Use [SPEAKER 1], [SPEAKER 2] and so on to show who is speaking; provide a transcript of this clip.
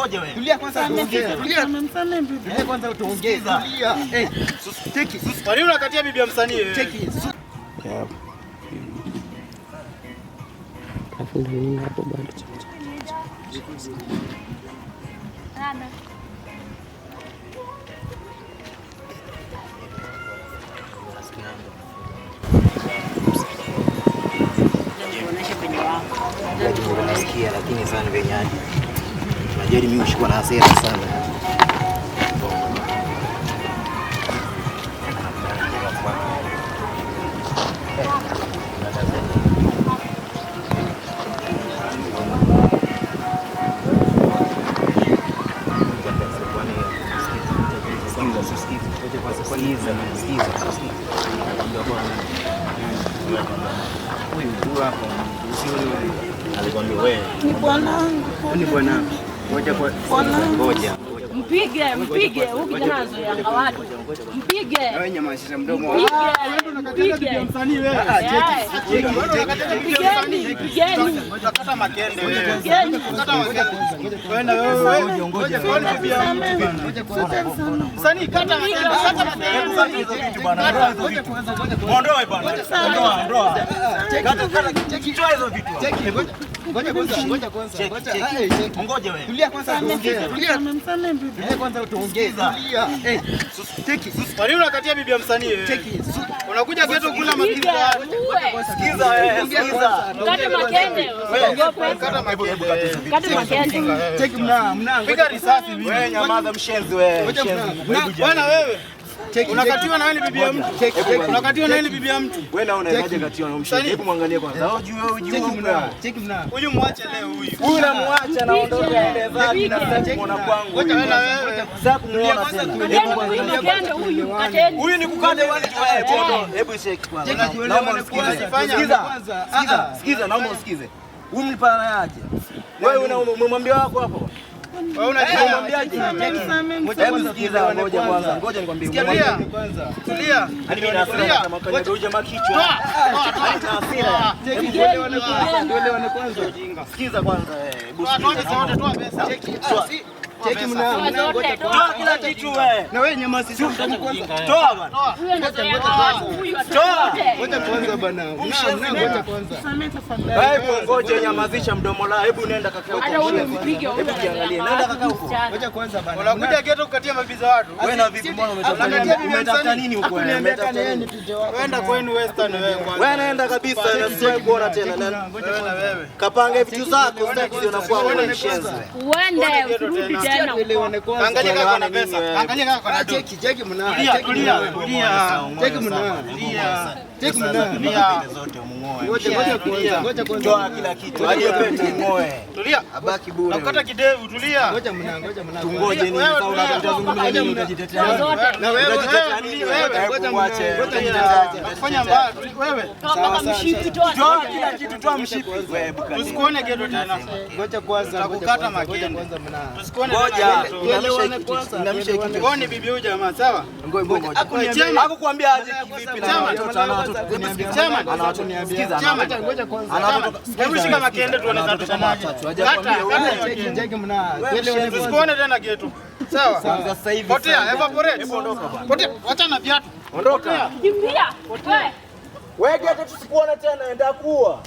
[SPEAKER 1] Ngoja wewe.
[SPEAKER 2] Tulia kwanza tuongee. Tulia. Kwanza tuongee. Tulia. Cheki.
[SPEAKER 1] Kwa nini unakatia bibi ya msanii wewe?
[SPEAKER 2] Cheki.
[SPEAKER 3] Afundi nini hapo bado?
[SPEAKER 4] Rada.
[SPEAKER 1] Nasikia lakini sana venyaje. Unajua mimi ushikwa na hasira sana. Alikwambia wewe
[SPEAKER 4] Ni bwanangu.
[SPEAKER 2] Ni bwanangu.
[SPEAKER 1] Ngoja.
[SPEAKER 4] Mpige huyu kijana anazoeanga watu. Mpige.
[SPEAKER 2] Wewe nyamazisha mdomo.
[SPEAKER 4] Mpige.
[SPEAKER 1] Msanii wewe.
[SPEAKER 4] Pigeni.
[SPEAKER 1] Kata makende wewe.
[SPEAKER 4] Pigeni.
[SPEAKER 1] Kata makende. Wewe na wewe ngoja. Msanii kata makende. Kata makende hizo vitu bwana. Ondoe bwana. Ondoa. Kata kichwa hizo vitu.
[SPEAKER 2] Ngoja kwanza.
[SPEAKER 1] Ngoja wewe.
[SPEAKER 2] Tulia kwanza tuongee. Tulia. Kwanza tuongee. Tulia. Cheki.
[SPEAKER 1] Kwa nini unakatia bibi ya msanii wewe?
[SPEAKER 2] Cheki.
[SPEAKER 1] Unakuja kwetu kula makizi ya watu. Sikiza wewe, sikiza.
[SPEAKER 4] Kata makende.
[SPEAKER 1] Kata makende.
[SPEAKER 4] Kata makende.
[SPEAKER 2] Cheki mna.
[SPEAKER 1] Piga risasi wewe. Wewe nyamaza mshenzi wewe. Bwana wewe. Unakatiwa na nani bibi ya mtu? Unakatiwa na nani bibi ya mtu?
[SPEAKER 2] Wewe naona unaje katiwa na mshenzi? Hebu muangalie kwanza. Cheki mna.
[SPEAKER 1] Huyu mwache leo huyu.
[SPEAKER 2] Huyu namwacha naondoka ile zaki na sasa muona kwangu.
[SPEAKER 1] Ngoja wewe na wewe.
[SPEAKER 2] Sasa kumuona tena.
[SPEAKER 4] Makende huyu. Kateni.
[SPEAKER 1] Huyu ni kukate wale wewe.
[SPEAKER 2] Hebu cheki kwanza.
[SPEAKER 1] Naomba usikize.
[SPEAKER 2] Sikiza, naomba usikize. Huyu mlipana yaje? Wewe umemwambia wako hapo?
[SPEAKER 1] Wewe unamwambiaje?
[SPEAKER 2] Hebu sikiza, ngoja kwanza. Ngoja nikwambie.
[SPEAKER 1] Tulia. Tulia.
[SPEAKER 2] Hadi mimi nasema kama kanya doja makichwa. Hasira. Tuelewane kwanza. Sikiza kwanza
[SPEAKER 1] Toa pesa.
[SPEAKER 2] Cheki mna.
[SPEAKER 1] Toa kila kitu wewe.
[SPEAKER 2] Na wewe nyamazisha mdomo kwanza.
[SPEAKER 1] Toa bwana.
[SPEAKER 4] Huyu anazoea watu huyu.
[SPEAKER 1] Toa.
[SPEAKER 2] Ngoja kwanza bwana. Ngoja kwanza.
[SPEAKER 1] Hebu ngoja nyamazisha mdomo la. Hebu nenda kaka huko.
[SPEAKER 4] Hata huyu mpige huyu.
[SPEAKER 1] Hebu jiangalie. Nenda kaka huko.
[SPEAKER 2] Ngoja kwanza bwana.
[SPEAKER 1] Unakuja ghetto kukatia mabiza watu. Wewe na vipi mbona umetafuta nini huko wewe? Wenda kwenu Western wewe kwanza. Wewe naenda kabisa sasa kuona tena. Wewe na wewe. Kapanga vitu zako sitaki unakuwa wewe mshenzi.
[SPEAKER 4] Uende urudi tena.
[SPEAKER 1] Angalia kaka kuna pesa. Angalia kaka kuna dola.
[SPEAKER 2] Cheki mna.
[SPEAKER 1] Tulia.
[SPEAKER 2] Cheki mna. Cheki mna.
[SPEAKER 1] Zote muoe.
[SPEAKER 2] Ngoja kwanza.
[SPEAKER 1] Toa kila kitu. Hadi pete muoe. Tulia.
[SPEAKER 2] Abaki bure.
[SPEAKER 1] Nakata kidevu tulia.
[SPEAKER 2] Ngoja mna.
[SPEAKER 1] Tungoje nini sasa unazungumza nini utajitetea?
[SPEAKER 2] Na wewe
[SPEAKER 1] Unajitetea nini wewe?
[SPEAKER 2] Ngoja
[SPEAKER 1] Muache. Fanya mbaya wewe.
[SPEAKER 4] Toa mshipi toa.
[SPEAKER 1] Toa kila kitu, toa mshipi. Wewe bukati. Tusikuone ghetto tena.
[SPEAKER 2] Ngoja kwanza.
[SPEAKER 1] Tutakukata makende.
[SPEAKER 2] Kwanza mna.
[SPEAKER 1] Tusikuone
[SPEAKER 2] Tuelewane kwanza.
[SPEAKER 1] Ngoni bibi huyu jamaa sawa?
[SPEAKER 2] Ngoja.
[SPEAKER 1] Hakukuambia aje kivipi na watoto ana watoto.
[SPEAKER 2] Chairman
[SPEAKER 1] Ana watoto niambiza.
[SPEAKER 2] Ngoja kwanza.
[SPEAKER 1] Ana watoto. Hebu shika makende tuone tutafanaje.
[SPEAKER 2] Cheki mna. Tuelewane kwanza.
[SPEAKER 1] Tusikuone tena ghetto. Sawa?
[SPEAKER 2] Sasa hivi.
[SPEAKER 1] Potea, evaporate. Potea, acha na viatu. Ondoka.
[SPEAKER 4] Kimbia.
[SPEAKER 1] Wewe ghetto tusikuone tena, enda kuwa.